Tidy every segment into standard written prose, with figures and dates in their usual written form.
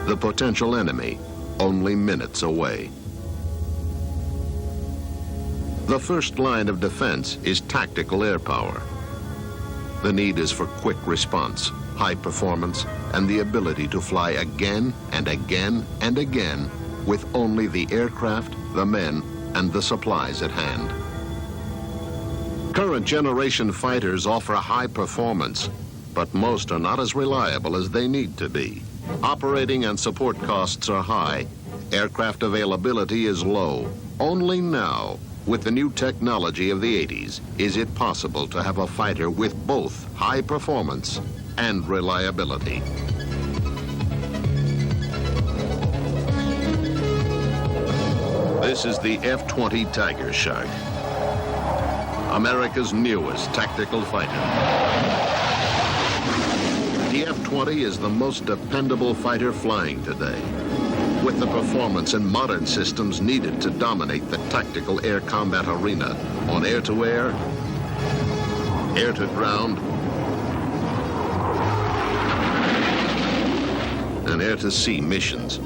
the potential enemy only minutes away. The first line of defense is tactical air power. The need is for quick response, high performance, and the ability to fly again and again and again with only the aircraft, the men, and the supplies at hand. Current generation fighters offer high performance, but most are not as reliable as they need to be. Operating and support costs are high. Aircraft availability is low. Only now, with the new technology of the 80s, is it possible to have a fighter with both high performance and reliability. This is the F-20 Tiger Shark, America's newest tactical fighter. The F-20 is the most dependable fighter flying today, with the performance and modern systems needed to dominate the tactical air combat arena on air-to-air, air-to-ground, and air-to-sea missions.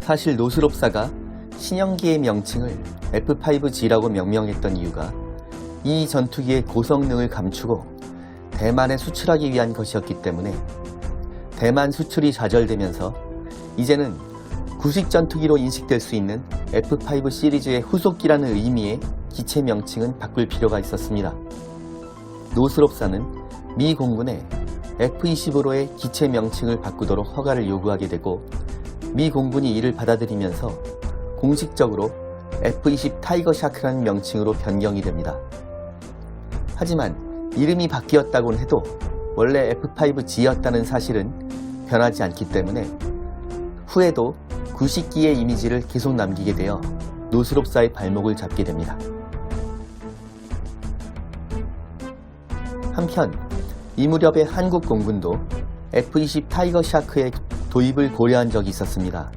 사실 노스롭사가 신형기의 명칭을 F-5G라고 명명했던 이유가 이 전투기의 고성능을 감추고 대만에 수출하기 위한 것이었기 때문에 대만 수출이 좌절되면서 이제는 구식 전투기로 인식될 수 있는 F-5 시리즈의 후속기라는 의미의 기체 명칭은 바꿀 필요가 있었습니다. 노스롭사는 미 공군에 F-20로의 기체 명칭을 바꾸도록 허가를 요구하게 되고 미 공군이 이를 받아들이면서 공식적으로 F-20 타이거 샤크라는 명칭으로 변경이 됩니다. 하지만 이름이 바뀌었다고는 해도 원래 F-5G였다는 사실은 변하지 않기 때문에 후에도 구식기의 이미지를 계속 남기게 되어 노스롭사의 발목을 잡게 됩니다. 한편 이 무렵에 한국 공군도 F-20 타이거 샤크의 도입을 고려한 적이 있었습니다.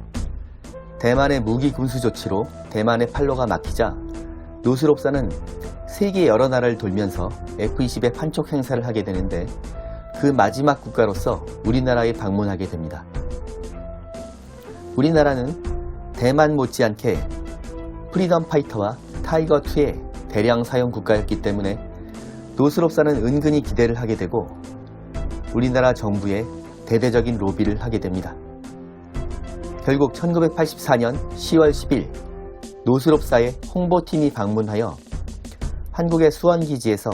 대만의 무기 군수 조치로 대만의 판로가 막히자 노스롭사는 세계 여러 나라를 돌면서 F-20의 판촉 행사를 하게 되는데 그 마지막 국가로서 우리나라에 방문하게 됩니다. 우리나라는 대만 못지않게 프리덤 파이터와 타이거2의 대량 사용 국가였기 때문에 노스롭사는 은근히 기대를 하게 되고 우리나라 정부에 대대적인 로비를 하게 됩니다. 결국 1984년 10월 10일 노스롭사의 홍보팀이 방문하여 한국의 수원기지에서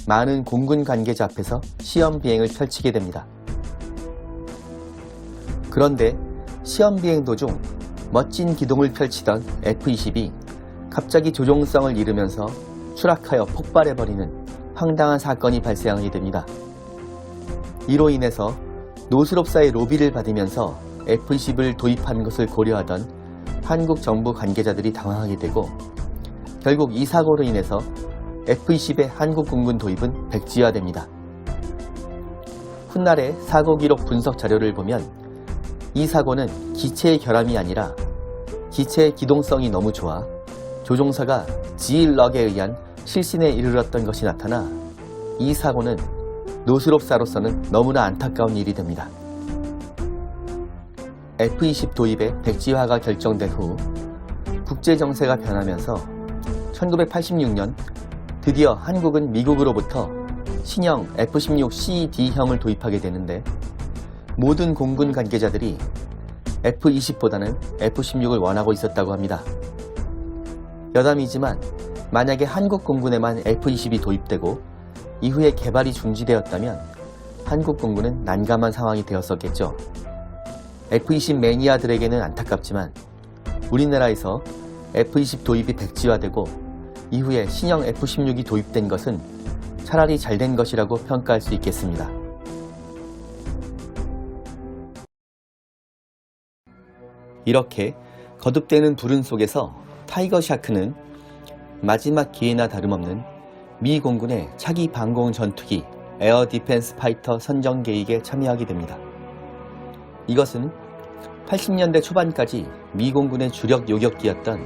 많은 공군 관계자 앞에서 시험 비행을 펼치게 됩니다. 그런데 시험 비행 도중 멋진 기동을 펼치던 F-20이 갑자기 조종성을 잃으면서 추락하여 폭발해버리는 황당한 사건이 발생하게 됩니다. 이로 인해서 노스롭사의 로비를 받으면서 F-20을 도입하는 것을 고려하던 한국 정부 관계자들이 당황하게 되고 결국 이 사고로 인해서 F-20의 한국 공군 도입은 백지화됩니다. 훗날의 사고 기록 분석 자료를 보면 이 사고는 기체의 결함이 아니라 기체의 기동성이 너무 좋아 조종사가 지일럭에 의한 실신에 이르렀던 것이 나타나 이 사고는 노스롭사로서는 너무나 안타까운 일이 됩니다. F-20 도입의 백지화가 결정된 후 국제정세가 변하면서 1986년 드디어 한국은 미국으로부터 신형 F-16CD형을 도입하게 되는데 모든 공군 관계자들이 F-20보다는 F-16을 원하고 있었다고 합니다. 여담이지만 만약에 한국 공군에만 F-20이 도입되고 이후에 개발이 중지되었다면 한국 공군은 난감한 상황이 되었었겠죠. F-20 매니아들에게는 안타깝지만 우리나라에서 F-20 도입이 백지화되고 이후에 신형 F-16이 도입된 것은 차라리 잘된 것이라고 평가할 수 있겠습니다. 이렇게 거듭되는 불운 속에서 타이거 샤크는 마지막 기회나 다름없는 미 공군의 차기 방공 전투기 에어 디펜스 파이터 선정 계획에 참여하게 됩니다. 이것은 80년대 초반까지 미 공군의 주력 요격기였던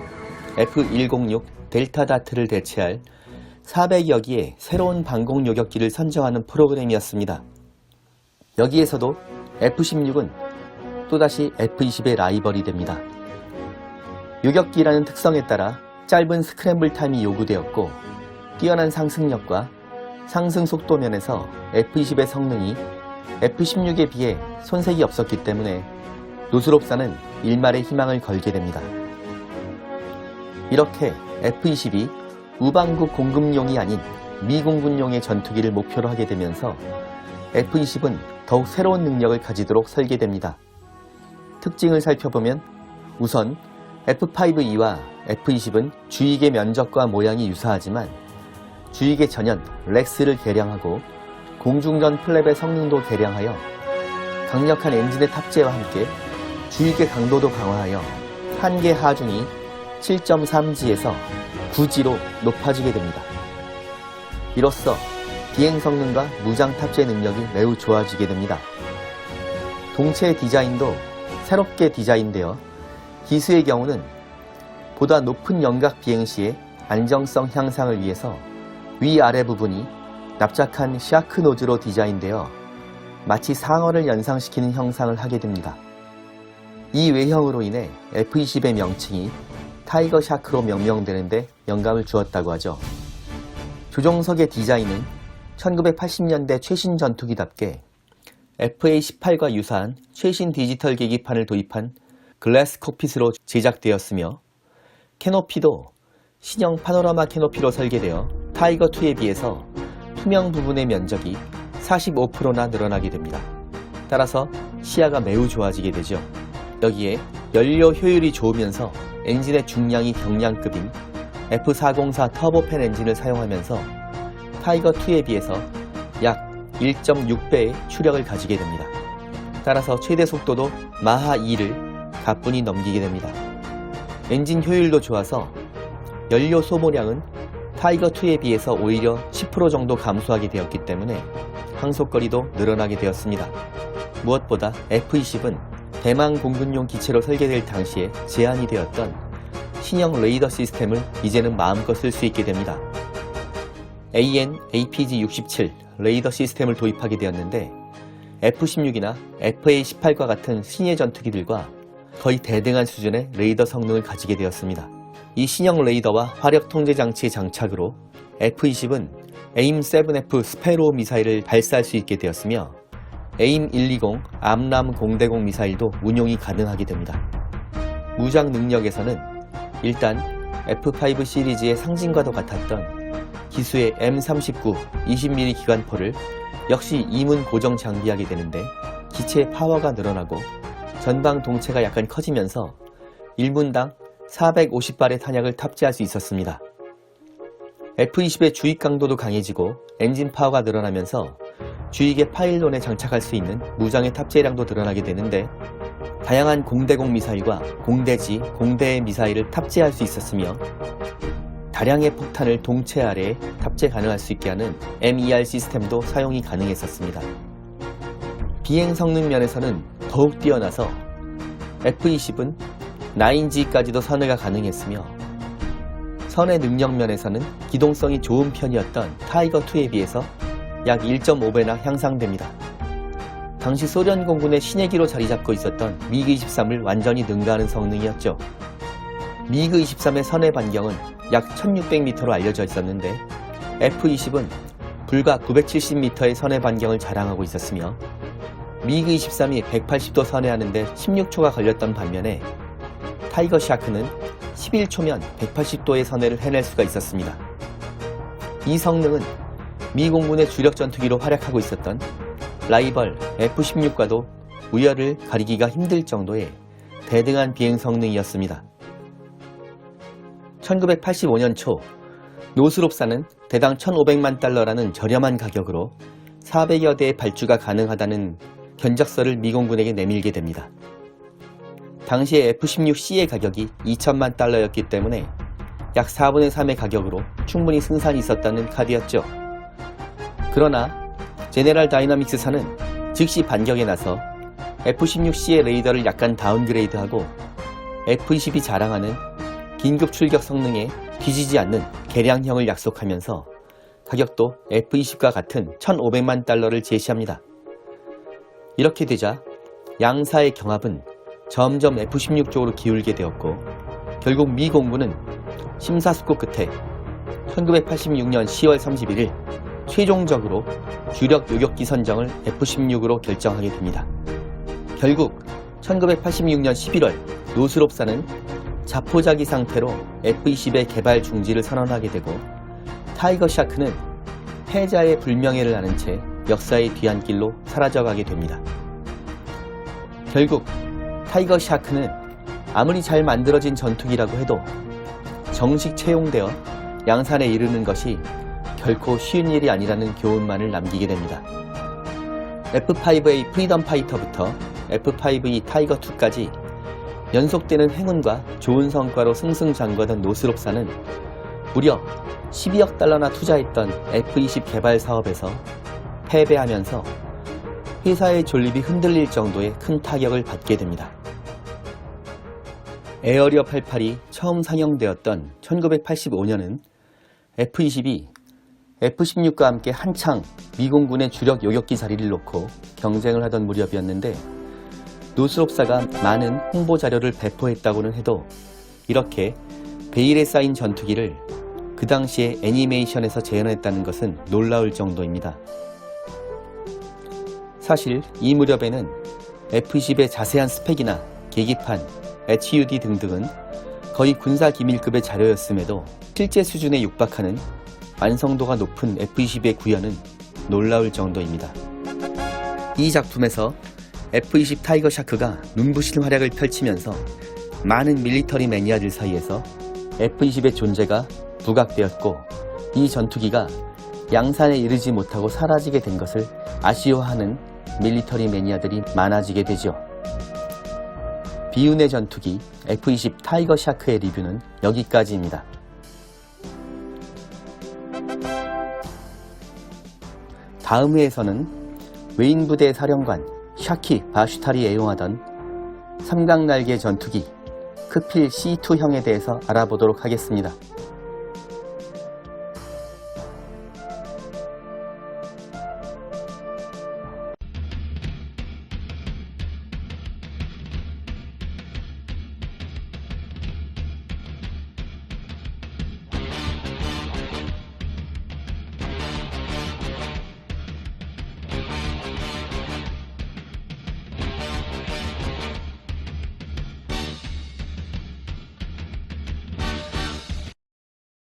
F-106 델타 다트를 대체할 400여 기의 새로운 방공 요격기를 선정하는 프로그램이었습니다. 여기에서도 F-16은 또다시 F-20의 라이벌이 됩니다. 요격기라는 특성에 따라 짧은 스크램블 타임이 요구되었고 뛰어난 상승력과 상승 속도 면에서 F-20의 성능이 F-16에 비해 손색이 없었기 때문에 노스롭사는 일말의 희망을 걸게 됩니다. 이렇게 F-22 우방국 공급용이 아닌 미 공군용의 전투기를 목표로 하게 되면서 F-20은 더욱 새로운 능력을 가지도록 설계됩니다. 특징을 살펴보면 우선 F-5E와 F-20은 주익의 면적과 모양이 유사하지만 주익의 전연 렉스를 개량하고 공중전 플랩의 성능도 개량하여 강력한 엔진의 탑재와 함께 주익의 강도도 강화하여 한계 하중이 7.3G에서 9G로 높아지게 됩니다. 이로써 비행 성능과 무장 탑재 능력이 매우 좋아지게 됩니다. 동체 디자인도 새롭게 디자인되어 기수의 경우는 보다 높은 연각 비행 시의 안정성 향상을 위해서 위아래 부분이 납작한 샤크 노즈로 디자인되어 마치 상어를 연상시키는 형상을 하게 됩니다. 이 외형으로 인해 F-20의 명칭이 타이거 샤크로 명명되는데 영감을 주었다고 하죠. 조종석의 디자인은 1980년대 최신 전투기답게 FA-18과 유사한 최신 디지털 계기판을 도입한 글래스 콕핏으로 제작되었으며 캐노피도 신형 파노라마 캐노피로 설계되어 타이거2에 비해서 투명 부분의 면적이 45%나 늘어나게 됩니다. 따라서 시야가 매우 좋아지게 되죠. 여기에 연료 효율이 좋으면서 엔진의 중량이 경량급인 F404 터보팬 엔진을 사용하면서 타이거2에 비해서 약 1.6배의 추력을 가지게 됩니다. 따라서 최대 속도도 마하 2를 가뿐히 넘기게 됩니다. 엔진 효율도 좋아서 연료 소모량은 타이거2에 비해서 오히려 10% 정도 감소하게 되었기 때문에 항속거리도 늘어나게 되었습니다. 무엇보다 F-20은 대만 공군용 기체로 설계될 당시에 제한이 되었던 신형 레이더 시스템을 이제는 마음껏 쓸 수 있게 됩니다. AN/APG-67 레이더 시스템을 도입하게 되었는데 F-16이나 FA-18과 같은 신예 전투기들과 거의 대등한 수준의 레이더 성능을 가지게 되었습니다. 이 신형 레이더와 화력 통제 장치의 장착으로 F-20은 AIM-7F 스페로우 미사일을 발사할 수 있게 되었으며 AIM-120 암람 공대공 미사일도 운용이 가능하게 됩니다. 무장 능력에서는 일단 F-5 시리즈의 상징과도 같았던 기수의 M39 20mm 기관포를 역시 이문 고정 장비하게 되는데 기체의 파워가 늘어나고 전방 동체가 약간 커지면서 1분당 450발의 탄약을 탑재할 수 있었습니다. F-20의 주익 강도도 강해지고 엔진 파워가 늘어나면서 주익의 파일론에 장착할 수 있는 무장의 탑재량도 늘어나게 되는데 다양한 공대공 미사일과 공대지, 공대의 미사일을 탑재할 수 있었으며 다량의 폭탄을 동체 아래에 탑재 가능할 수 있게 하는 MER 시스템도 사용이 가능했었습니다. 비행 성능 면에서는 더욱 뛰어나서 F-20은 9G까지도 선회가 가능했으며 선회 능력 면에서는 기동성이 좋은 편이었던 타이거2에 비해서 약 1.5배나 향상됩니다. 당시 소련 공군의 신예기로 자리잡고 있었던 미그 23을 완전히 능가하는 성능이었죠. 미그 23의 선회 반경은 약 1600m로 알려져 있었는데 F-20은 불과 970m의 선회 반경을 자랑하고 있었으며 미그 23이 180도 선회하는데 16초가 걸렸던 반면에 타이거 샤크는 11초면 180도의 선회를 해낼 수가 있었습니다. 이 성능은 미 공군의 주력 전투기로 활약하고 있었던 라이벌 F-16과도 우열을 가리기가 힘들 정도의 대등한 비행 성능이었습니다. 1985년 초 노스롭사는 대당 1,500만 달러라는 저렴한 가격으로 400여 대의 발주가 가능하다는 견적서를 미 공군에게 내밀게 됩니다. 당시에 F-16C의 가격이 2천만 달러였기 때문에 약 4분의 3의 가격으로 충분히 승산이 있었다는 카드였죠. 그러나 제네럴 다이나믹스사는 즉시 반격에 나서 F-16C의 레이더를 약간 다운그레이드하고 F-22 자랑하는 긴급 출격 성능에 뒤지지 않는 개량형을 약속하면서 가격도 F-20과 같은 1,500만 달러를 제시합니다. 이렇게 되자 양사의 경합은 점점 F-16 쪽으로 기울게 되었고 결국 미 공군은 심사숙고 끝에 1986년 10월 31일 최종적으로 주력 요격기 선정을 F-16으로 결정하게 됩니다. 결국 1986년 11월 노스롭사는 자포자기 상태로 F-20의 개발 중지를 선언하게 되고 타이거 샤크는 패자의 불명예를 아는 채 역사의 뒤안길로 사라져가게 됩니다. 결국 타이거 샤크는 아무리 잘 만들어진 전투기라고 해도 정식 채용되어 양산에 이르는 것이 결코 쉬운 일이 아니라는 교훈만을 남기게 됩니다. F-5A 프리덤 파이터부터 F-5E 타이거2까지 연속되는 행운과 좋은 성과로 승승장구하던 노스롭사는 무려 12억 달러나 투자했던 F-20 개발 사업에서 패배하면서 회사의 존립이 흔들릴 정도의 큰 타격을 받게 됩니다. 에어리어 88이 처음 상용되었던 1985년은 F-22, F-16과 함께 한창 미공군의 주력 요격기 자리를 놓고 경쟁을 하던 무렵이었는데 노스롭사가 많은 홍보 자료를 배포했다고는 해도 이렇게 베일에 쌓인 전투기를 그 당시에 애니메이션에서 재현했다는 것은 놀라울 정도입니다. 사실 이 무렵에는 F-20의 자세한 스펙이나 계기판, HUD 등등은 거의 군사 기밀급의 자료였음에도 실제 수준에 육박하는 완성도가 높은 F-20의 구현은 놀라울 정도입니다. 이 작품에서 F-20 타이거 샤크가 눈부신 활약을 펼치면서 많은 밀리터리 매니아들 사이에서 F-20의 존재가 부각되었고 이 전투기가 양산에 이르지 못하고 사라지게 된 것을 아쉬워하는 밀리터리 매니아들이 많아지게 되죠. 비운의 전투기 F-20 타이거 샤크의 리뷰는 여기까지입니다. 다음 회에서는 웨인 부대 사령관 샤키 바슈탈이 애용하던 삼각날개 전투기 크필 C2형에 대해서 알아보도록 하겠습니다.